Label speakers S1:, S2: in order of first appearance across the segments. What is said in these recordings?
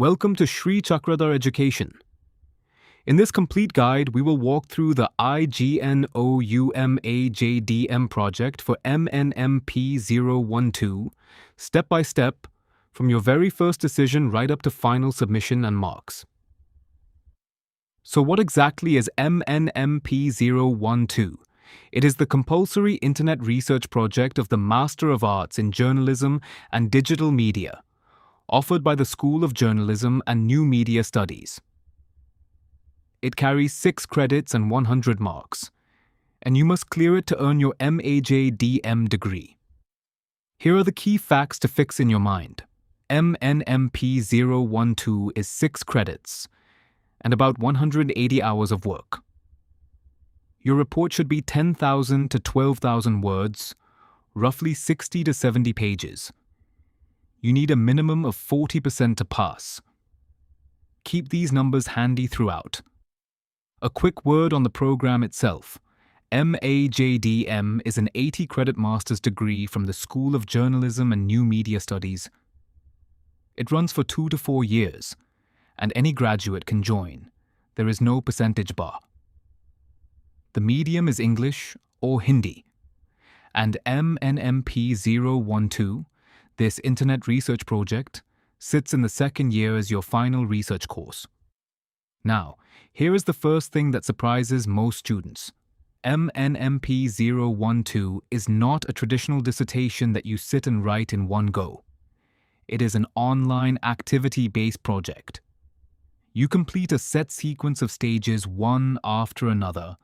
S1: Welcome to Shri Chakradhar Education. In this complete guide, we will walk through the IGNOU MAJDM Project for MNMP-012, step by step, from your very first decision right up to final submission and marks. So what exactly is MNMP-012? It is the compulsory internet research project of the Master of Arts in Journalism and Digital Media, offered by the School of Journalism and New Media Studies. It carries 6 credits and 100 marks, and you must clear it to earn your MAJDM degree. Here are the key facts to fix in your mind. MNMP-012 is 6 credits and about 180 hours of work. Your report should be 10,000 to 12,000 words, roughly 60 to 70 pages. You need a minimum of 40% to pass. Keep these numbers handy throughout. A quick word on the program itself. MAJDM is an 80-credit master's degree from the School of Journalism and New Media Studies. It runs for 2 to 4 years, and any graduate can join. There is no percentage bar. The medium is English or Hindi. And MNMP-012, this internet research project, sits in the second year as your final research course. Now, here is the first thing that surprises most students. MNMP-012 is not a traditional dissertation that you sit and write in one go. It is an online activity-based project. You complete a set sequence of stages one after another,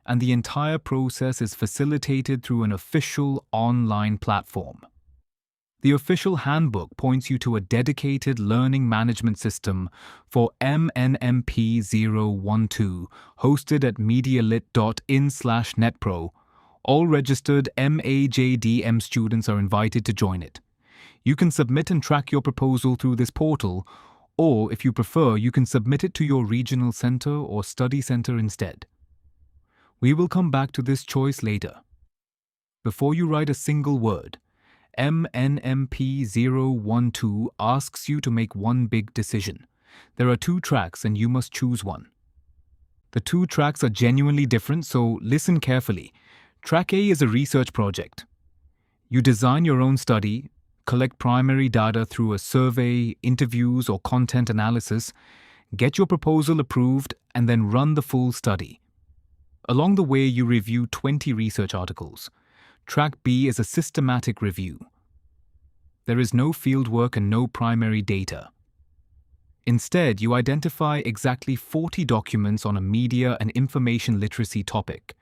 S1: and the entire process is facilitated through an official online platform. The official handbook points you to a dedicated learning management system for MNMP-012, hosted at medialit.in/netpro. All registered MAJDM students are invited to join it. You can submit and track your proposal through this portal, or if you prefer, you can submit it to your regional center or study center instead. We will come back to this choice later. Before you write a single word, MNMP-012 asks you to make one big decision. There are 2 tracks and you must choose one. The 2 tracks are genuinely different, so listen carefully. Track A is a research project. You design your own study, collect primary data through a survey, interviews, or content analysis, get your proposal approved, and then run the full study. Along the way, you review 20 research articles. Track B is a systematic review. There is no fieldwork and no primary data. Instead, you identify exactly 40 documents on a media and information literacy topic,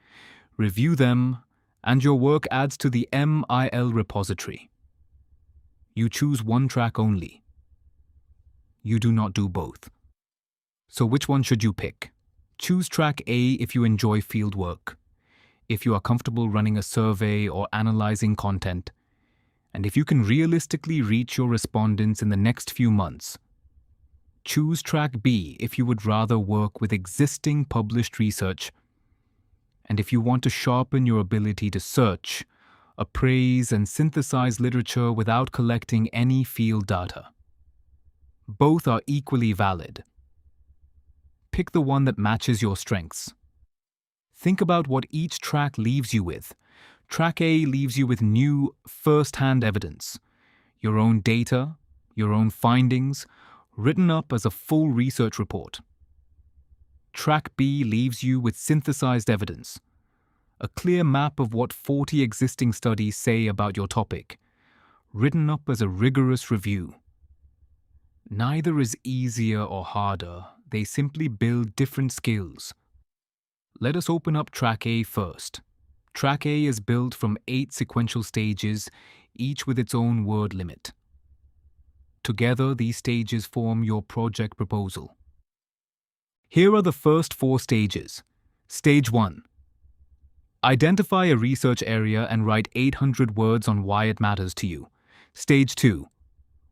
S1: review them, and your work adds to the MIL repository. You choose one track only. You do not do both. So which one should you pick? Choose track A if you enjoy fieldwork, if you are comfortable running a survey or analyzing content, and if you can realistically reach your respondents in the next few months. Choose track B if you would rather work with existing published research, and if you want to sharpen your ability to search, appraise, and synthesize literature without collecting any field data. Both are equally valid. Pick the one that matches your strengths. Think about what each track leaves you with. Track A leaves you with new, first-hand evidence, your own data, your own findings, written up as a full research report. Track B leaves you with synthesized evidence, a clear map of what 40 existing studies say about your topic, written up as a rigorous review. Neither is easier or harder, they simply build different skills. Let us open up Track A first. Track A is built from 8 sequential stages, each with its own word limit. Together, these stages form your project proposal. Here are the first 4 stages. Stage 1. Identify a research area and write 800 words on why it matters to you. Stage 2.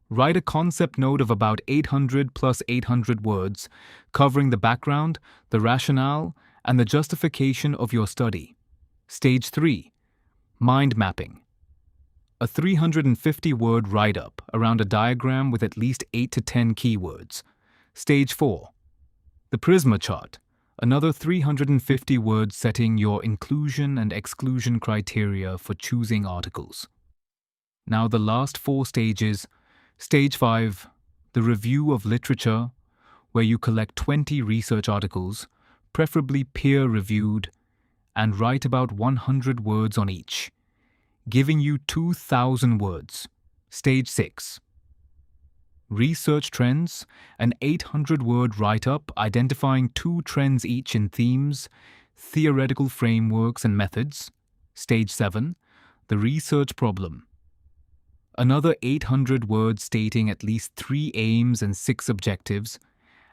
S1: Write a concept note of about 800 plus 800 words, covering the background, the rationale, and the justification of your study. Stage 3. Mind mapping. A 350-word write-up around a diagram with at least 8 to 10 keywords. Stage 4. The PRISMA chart. Another 350 words setting your inclusion and exclusion criteria for choosing articles. Now the last 4 stages. Stage 5. The review of literature, where you collect 20 research articles, preferably peer-reviewed, and write about 100 words on each, giving you 2,000 words. Stage 6. Research trends, an 800-word write-up identifying 2 trends each in themes, theoretical frameworks and methods. Stage 7. The research problem. Another 800 words stating at least 3 aims and 6 objectives.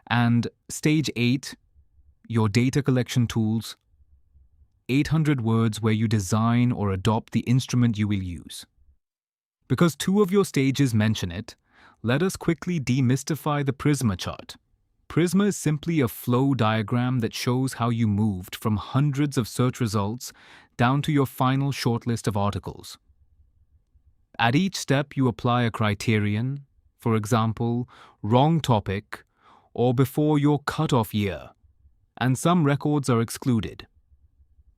S1: And Stage 8. Your data collection tools. 800 words where you design or adopt the instrument you will use. Because 2 of your stages mention it, let us quickly demystify the PRISMA chart. PRISMA is simply a flow diagram that shows how you moved from hundreds of search results down to your final shortlist of articles. At each step, you apply a criterion, for example, wrong topic, or before your cutoff year, and some records are excluded.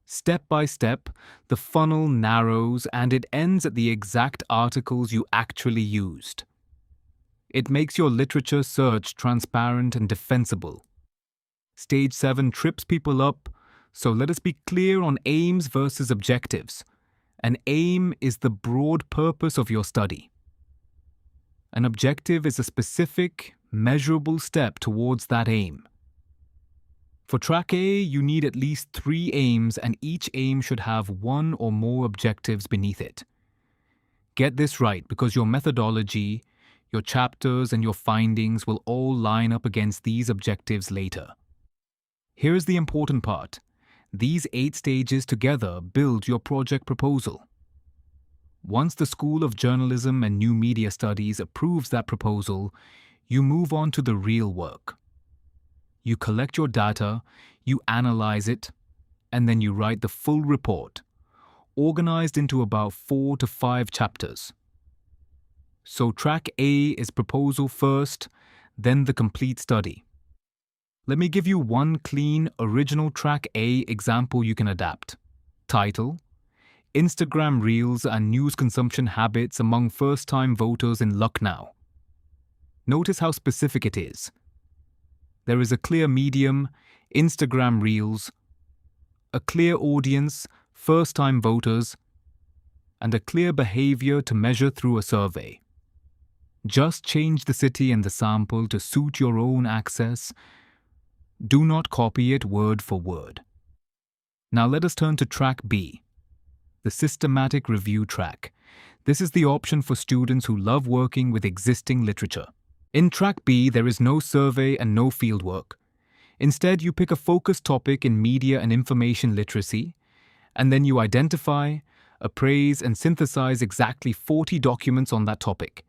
S1: Step by step, the funnel narrows and it ends at the exact articles you actually used. It makes your literature search transparent and defensible. Stage 7 trips people up, so let us be clear on aims versus objectives. An aim is the broad purpose of your study. An objective is a specific, measurable step towards that aim. For Track A, you need at least 3 aims, and each aim should have 1 or more objectives beneath it. Get this right, because your methodology, your chapters, and your findings will all line up against these objectives later. Here's the important part. These 8 stages together build your project proposal. Once the School of Journalism and New Media Studies approves that proposal, you move on to the real work. You collect your data, you analyze it, and then you write the full report, organized into about 4 to 5 chapters. So Track A is proposal first, then the complete study. Let me give you one clean, original Track A example you can adapt. Title: Instagram Reels and News Consumption Habits Among First-Time Voters in Lucknow. Notice how specific it is. There is a clear medium, Instagram Reels, a clear audience, first-time voters, and a clear behavior to measure through a survey. Just change the city and the sample to suit your own access. Do not copy it word for word. Now let us turn to Track B, the systematic review track. This is the option for students who love working with existing literature. In Track B, there is no survey and no fieldwork. Instead, you pick a focused topic in media and information literacy, and then you identify, appraise, and synthesize exactly 40 documents on that topic.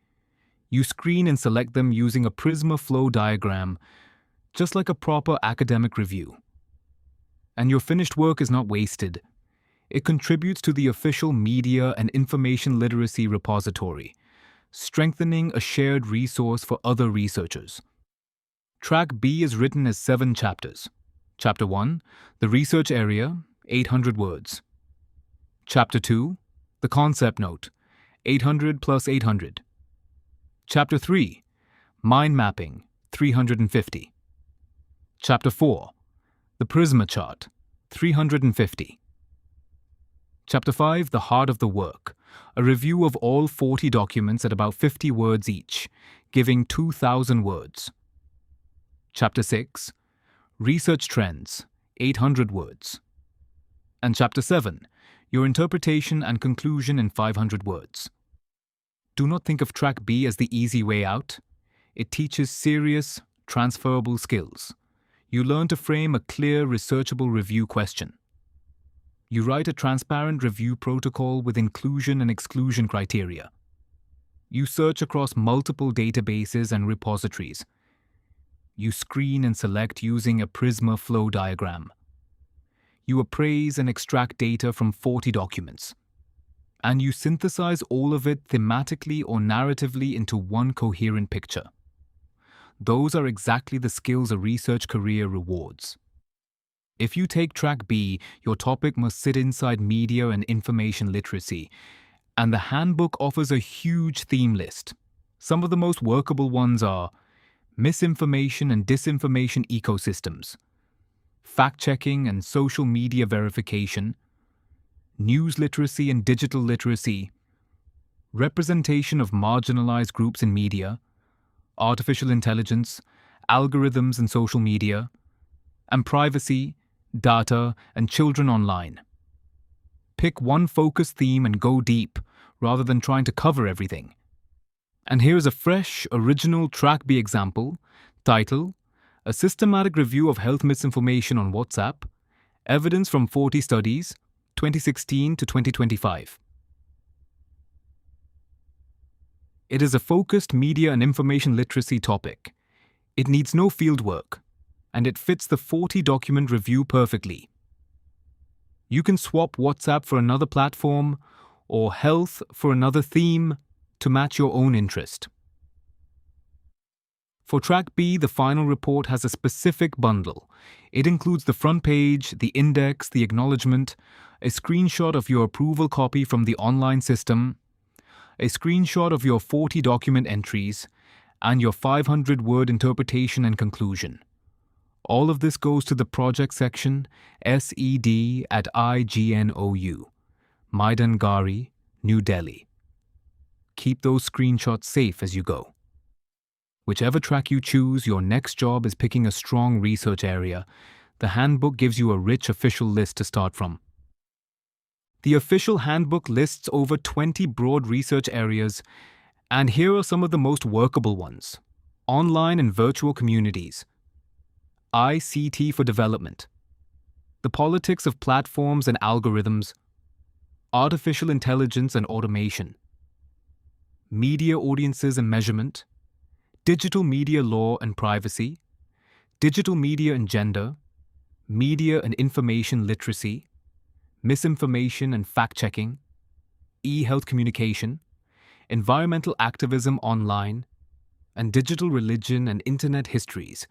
S1: You screen and select them using a PRISMA flow diagram, just like a proper academic review. And your finished work is not wasted. It contributes to the official media and information literacy repository, strengthening a shared resource for other researchers. Track B is written as 7 chapters. Chapter 1, the research area, 800 words. Chapter 2, the concept note, 800 plus 800. Chapter 3, mind mapping, 350. Chapter 4, the PRISMA chart, 350. Chapter 5, the heart of the work, a review of all 40 documents at about 50 words each, giving 2,000 words. Chapter 6, research trends, 800 words. And Chapter 7, your interpretation and conclusion in 500 words. Do not think of Track B as the easy way out. It teaches serious, transferable skills. You learn to frame a clear, researchable review question. You write a transparent review protocol with inclusion and exclusion criteria. You search across multiple databases and repositories. You screen and select using a PRISMA flow diagram. You appraise and extract data from 40 documents. and you synthesize all of it thematically or narratively into one coherent picture. Those are exactly the skills a research career rewards. If you take track B, your topic must sit inside media and information literacy, and the handbook offers a huge theme list. Some of the most workable ones are misinformation and disinformation ecosystems, fact-checking and social media verification, news literacy and digital literacy, representation of marginalized groups in media, artificial intelligence, algorithms and social media, and privacy, data, and children online. Pick one focused theme and go deep, rather than trying to cover everything. And here's a fresh, original Track B example. Title: A Systematic Review of Health Misinformation on WhatsApp. Evidence from 40 Studies, 2016 to 2025. It is a focused media and information literacy topic. It needs no fieldwork, and it fits the 40-document review perfectly. You can swap WhatsApp for another platform or health for another theme to match your own interest. For Track B, the final report has a specific bundle. It includes the front page, the index, the acknowledgement, a screenshot of your approval copy from the online system, a screenshot of your 40 document entries, and your 500-word interpretation and conclusion. All of this goes to the project section, SED at IGNOU, Maidan Gari, New Delhi. Keep those screenshots safe as you go. Whichever track you choose, your next job is picking a strong research area. The handbook gives you a rich official list to start from. The official handbook lists over 20 broad research areas, and here are some of the most workable ones. Online and virtual communities, ICT for development, the politics of platforms and algorithms, artificial intelligence and automation, media audiences and measurement, digital media law and privacy, digital media and gender, media and information literacy, misinformation and fact-checking, e-health communication, environmental activism online, and digital religion and internet histories.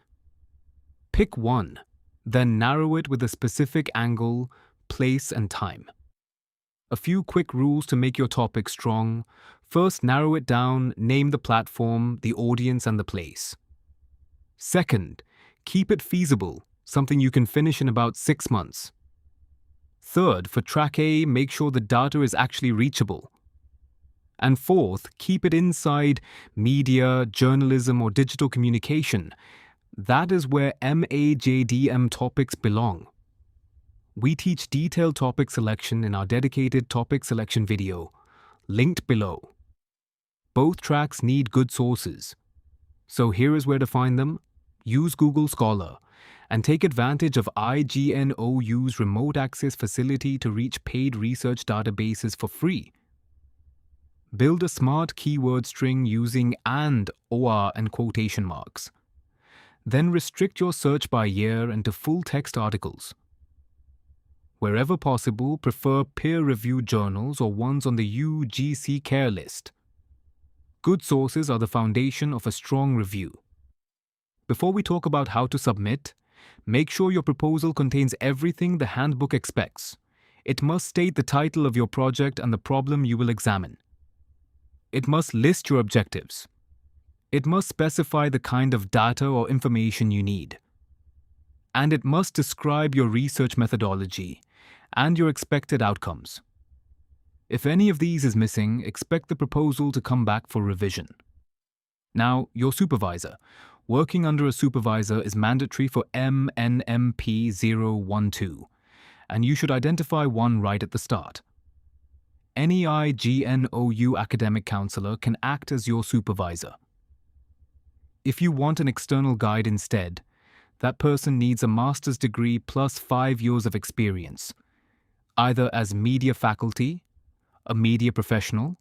S1: Pick one, then narrow it with a specific angle, place, and time. A few quick rules to make your topic strong. First, narrow it down, name the platform, the audience, and the place. Second, keep it feasible, something you can finish in about 6 months. Third, for Track A, make sure the data is actually reachable. And fourth, keep it inside media, journalism, or digital communication. That is where MAJDM topics belong. We teach detailed topic selection in our dedicated topic selection video, linked below. Both tracks need good sources. So here is where to find them. Use Google Scholar and take advantage of IGNOU's remote access facility to reach paid research databases for free. Build a smart keyword string using and, or, and quotation marks. Then restrict your search by year and to full-text articles. Wherever possible, prefer peer-reviewed journals or ones on the UGC Care list. Good sources are the foundation of a strong review. Before we talk about how to submit, make sure your proposal contains everything the handbook expects. It must state the title of your project and the problem you will examine. It must list your objectives. It must specify the kind of data or information you need. And it must describe your research methodology and your expected outcomes. If any of these is missing, expect the proposal to come back for revision. Now, your supervisor. Working under a supervisor is mandatory for MNMP-012, and you should identify one right at the start. Any IGNOU academic counselor can act as your supervisor. If you want an external guide instead, that person needs a master's degree plus 5 years of experience, either as media faculty, a media professional,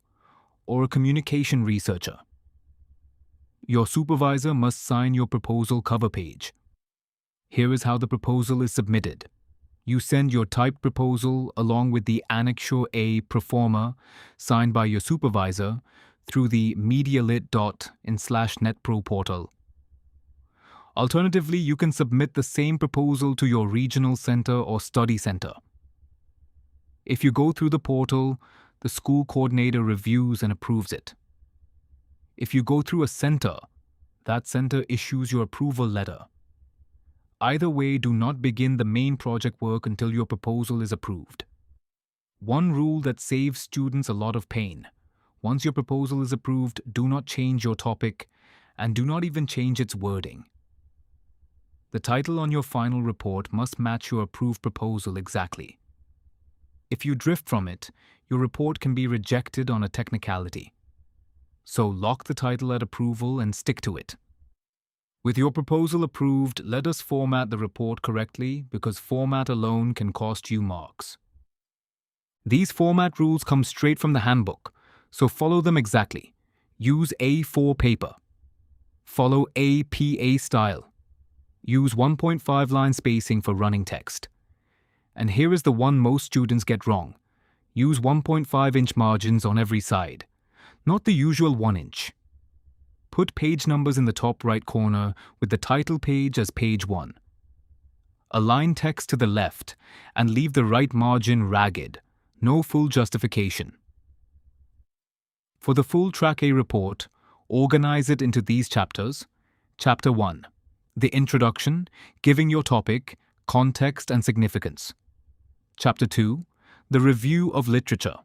S1: or a communication researcher. Your supervisor must sign your proposal cover page. Here is how the proposal is submitted. You send your typed proposal along with the Annexure A proforma signed by your supervisor through the medialit.in/netpro portal. Alternatively, you can submit the same proposal to your regional center or study center. If you go through the portal, the school coordinator reviews and approves it. If you go through a center, that center issues your approval letter. Either way, do not begin the main project work until your proposal is approved. One rule that saves students a lot of pain: once your proposal is approved, do not change your topic and do not even change its wording. The title on your final report must match your approved proposal exactly. If you drift from it, your report can be rejected on a technicality. So lock the title at approval and stick to it. With your proposal approved, let us format the report correctly, because format alone can cost you marks. These format rules come straight from the handbook, so follow them exactly. Use A4 paper. Follow APA style. Use 1.5 line spacing for running text. And here is the one most students get wrong. Use 1.5-inch margins on every side, not the usual 1 inch. Put page numbers in the top right corner with the title page as page 1. Align text to the left and leave the right margin ragged. No full justification. For the full Track A report, organize it into these chapters. Chapter 1. The introduction, giving your topic, context and significance. Chapter 2. The review of literature.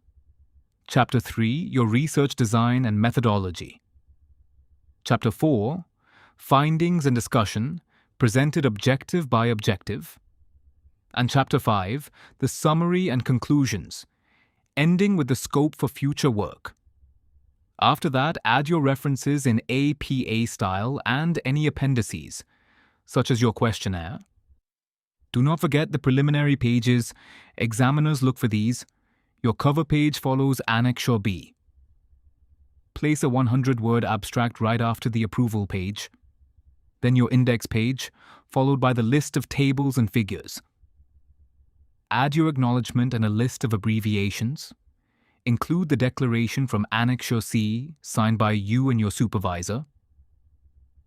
S1: Chapter 3. Your research design and methodology. Chapter 4. Findings and discussion, presented objective by objective. And Chapter 5. The summary and conclusions, ending with the scope for future work. After that, add your references in APA style and any appendices, such as your questionnaire. Do not forget the preliminary pages. Examiners look for these. Your cover page follows Annexure B. Place a 100-word abstract right after the approval page. Then your index page, followed by the list of tables and figures. Add your acknowledgement and a list of abbreviations. Include the declaration from Annexure C, signed by you and your supervisor.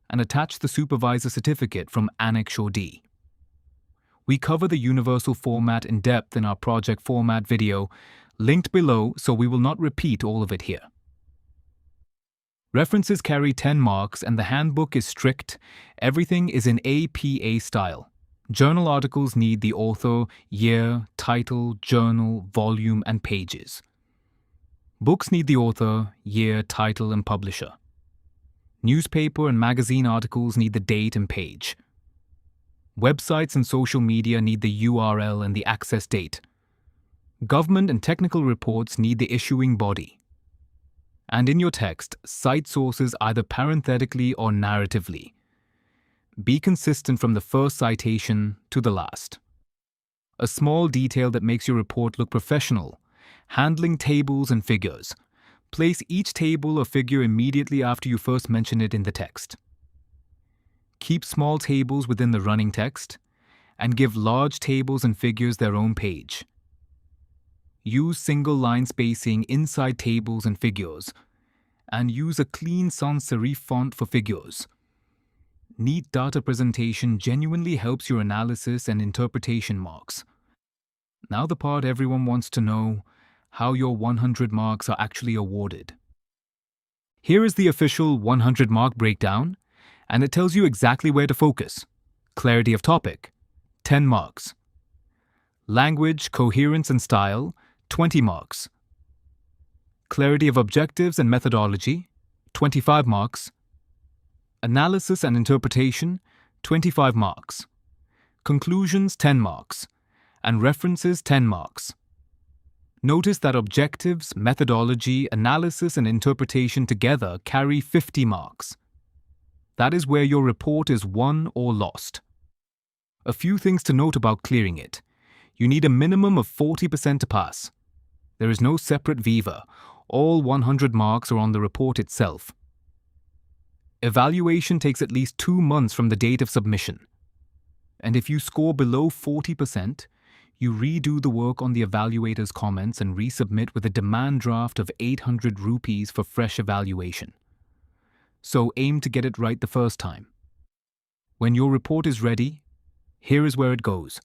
S1: And attach the supervisor certificate from Annexure D. We cover the universal format in depth in our project format video, linked below, so we will not repeat all of it here. References carry 10 marks and the handbook is strict. Everything is in APA style. Journal articles need the author, year, title, journal, volume, and pages. Books need the author, year, title, and publisher. Newspaper and magazine articles need the date and page. Websites and social media need the URL and the access date. Government and technical reports need the issuing body. And in your text, cite sources either parenthetically or narratively. Be consistent from the first citation to the last. A small detail that makes your report look professional: handling tables and figures. Place each table or figure immediately after you first mention it in the text. Keep small tables within the running text, and give large tables and figures their own page. Use single-line spacing inside tables and figures, and use a clean sans serif font for figures. Neat data presentation genuinely helps your analysis and interpretation marks. Now the part everyone wants to know: how your 100 marks are actually awarded. Here is the official 100-mark breakdown, and it tells you exactly where to focus. Clarity of topic, 10 marks. Language, coherence and style, 20 marks. Clarity of objectives and methodology, 25 marks. Analysis and interpretation, 25 marks. Conclusions, 10 marks. And references, 10 marks. Notice that objectives, methodology, analysis and interpretation together carry 50 marks. That is where your report is won or lost. A few things to note about clearing it. You need a minimum of 40% to pass. There is no separate Viva. All 100 marks are on the report itself. Evaluation takes at least 2 months from the date of submission. And if you score below 40%, You redo the work on the evaluator's comments and resubmit with a demand draft of 800 rupees for fresh evaluation. So aim to get it right the first time. When your report is ready, here is where it goes.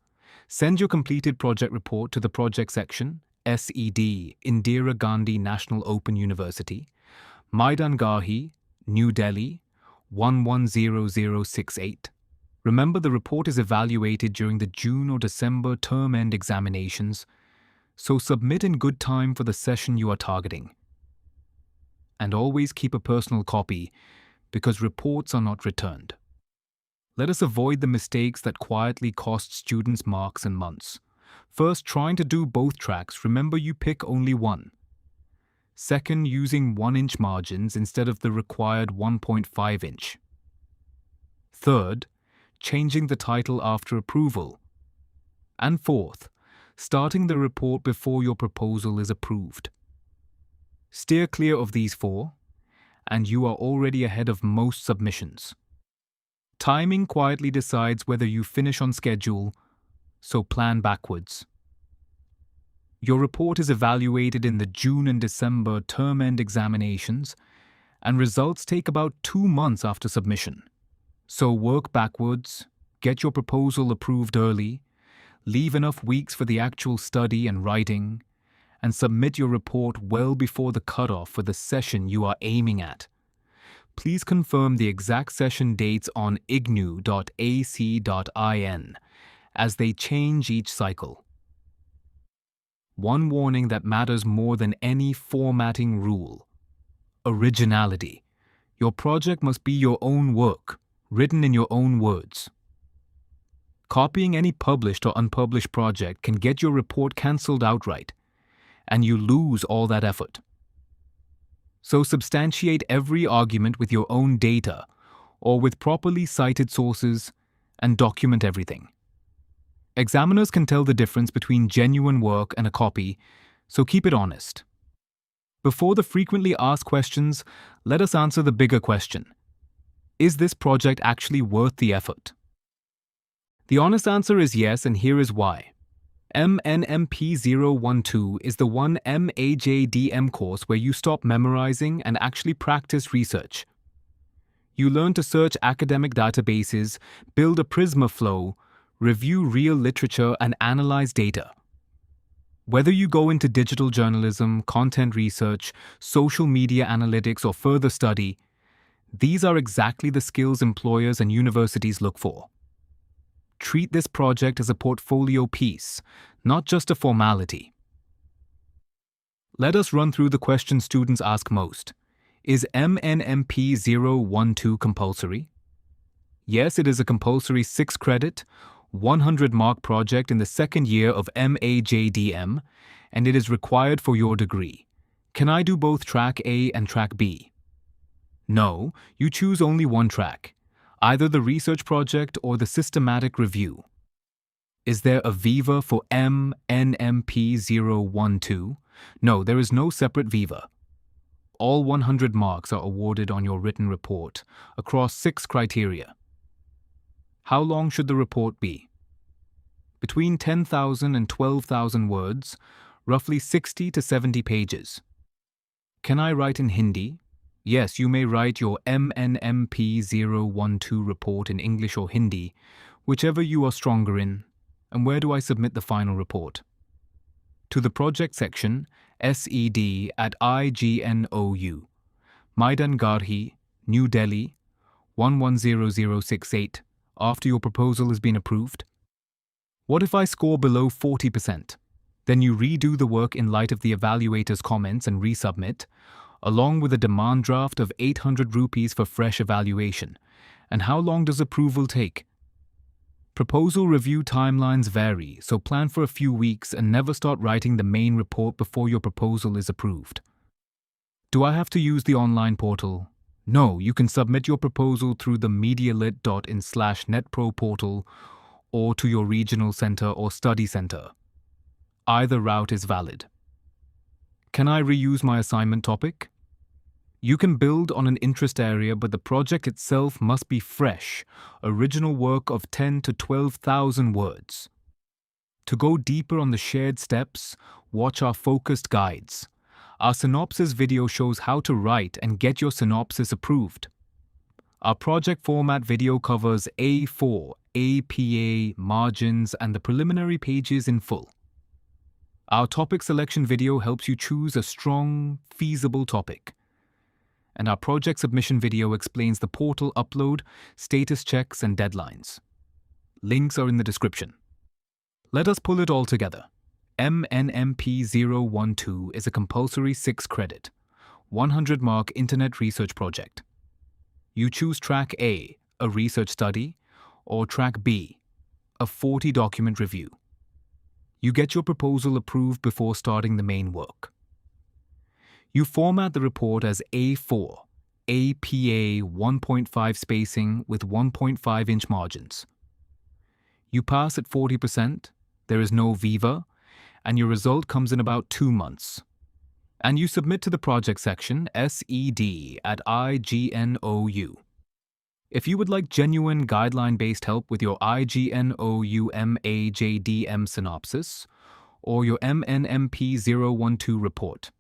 S1: Send your completed project report to the project section, SED, Indira Gandhi National Open University, Maidan Garhi, New Delhi, 110068. Remember, the report is evaluated during the June or December term-end examinations, so submit in good time for the session you are targeting. And always keep a personal copy, because reports are not returned. Let us avoid the mistakes that quietly cost students marks and months. First, trying to do both tracks, remember you pick only one. Second, using 1-inch margins instead of the required 1.5-inch. Third, changing the title after approval. And fourth, starting the report before your proposal is approved. Steer clear of these four, and you are already ahead of most submissions. Timing quietly decides whether you finish on schedule, so plan backwards. Your report is evaluated in the June and December term-end examinations, and results take about 2 months after submission. So work backwards, get your proposal approved early, leave enough weeks for the actual study and writing, and submit your report well before the cutoff for the session you are aiming at. Please confirm the exact session dates on ignou.ac.in, as they change each cycle. One warning that matters more than any formatting rule: originality. Your project must be your own work, written in your own words. Copying any published or unpublished project can get your report cancelled outright, and you lose all that effort. So substantiate every argument with your own data or with properly cited sources, and document everything. Examiners can tell the difference between genuine work and a copy, so keep it honest. Before the frequently asked questions, let us answer the bigger question: is this project actually worth the effort? The honest answer is yes, and here is why. MNMP-012 is the one MAJDM course where you stop memorizing and actually practice research. You learn to search academic databases, build a PRISMA flow, review real literature, and analyze data. Whether you go into digital journalism, content research, social media analytics, or further study, these are exactly the skills employers and universities look for. Treat this project as a portfolio piece, not just a formality. Let us run through the questions students ask most. Is MNMP-012 compulsory? Yes, it is a compulsory 6-credit, 100-mark project in the second year of MAJDM, and it is required for your degree. Can I do both Track A and Track B? No, you choose only one track, either the research project or the systematic review. Is there a Viva for MNMP-012? No, there is no separate Viva. All 100 marks are awarded on your written report, across 6 criteria. How long should the report be? Between 10,000 and 12,000 words, roughly 60 to 70 pages. Can I write in Hindi? Yes, you may write your MNMP-012 report in English or Hindi, whichever you are stronger in. And where do I submit the final report? To the project section, SED at IGNOU, Maidan Garhi, New Delhi, 110068, after your proposal has been approved. What if I score below 40%? Then you redo the work in light of the evaluator's comments and resubmit, along with a demand draft of 800 rupees for fresh evaluation. And how long does approval take? Proposal review timelines vary, so plan for a few weeks and never start writing the main report before your proposal is approved. Do I have to use the online portal? No, you can submit your proposal through the medialit.in/netpro portal or to your regional center or study center. Either route is valid. Can I reuse my assignment topic? You can build on an interest area, but the project itself must be fresh, original work of 10 to 12,000 words. To go deeper on the shared steps, watch our focused guides. Our synopsis video shows how to write and get your synopsis approved. Our project format video covers A4, APA, margins, and the preliminary pages in full. Our topic selection video helps you choose a strong, feasible topic. And our project submission video explains the portal upload, status checks, and deadlines. Links are in the description. Let us pull it all together. MNMP-012 is a compulsory 6-credit, 100-mark internet research project. You choose Track A, a research study, or Track B, a 40-document review. You get your proposal approved before starting the main work. You format the report as A4, APA 1.5 spacing with 1.5-inch margins. You pass at 40%, there is no Viva, and your result comes in about 2 months. And you submit to the project section, SED, at IGNOU. If you would like genuine guideline-based help with your IGNOU MAJDM synopsis or your MNMP-012 report,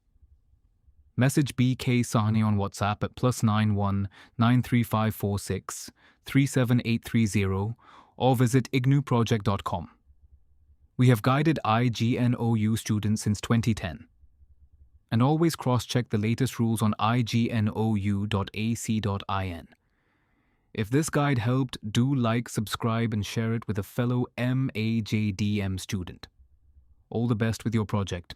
S1: message BK Sahni on WhatsApp at +91 93546 37830 or visit ignouproject.com. We have guided IGNOU students since 2010. And always cross-check the latest rules on ignou.ac.in. If this guide helped, do like, subscribe, and share it with a fellow MAJDM student. All the best with your project.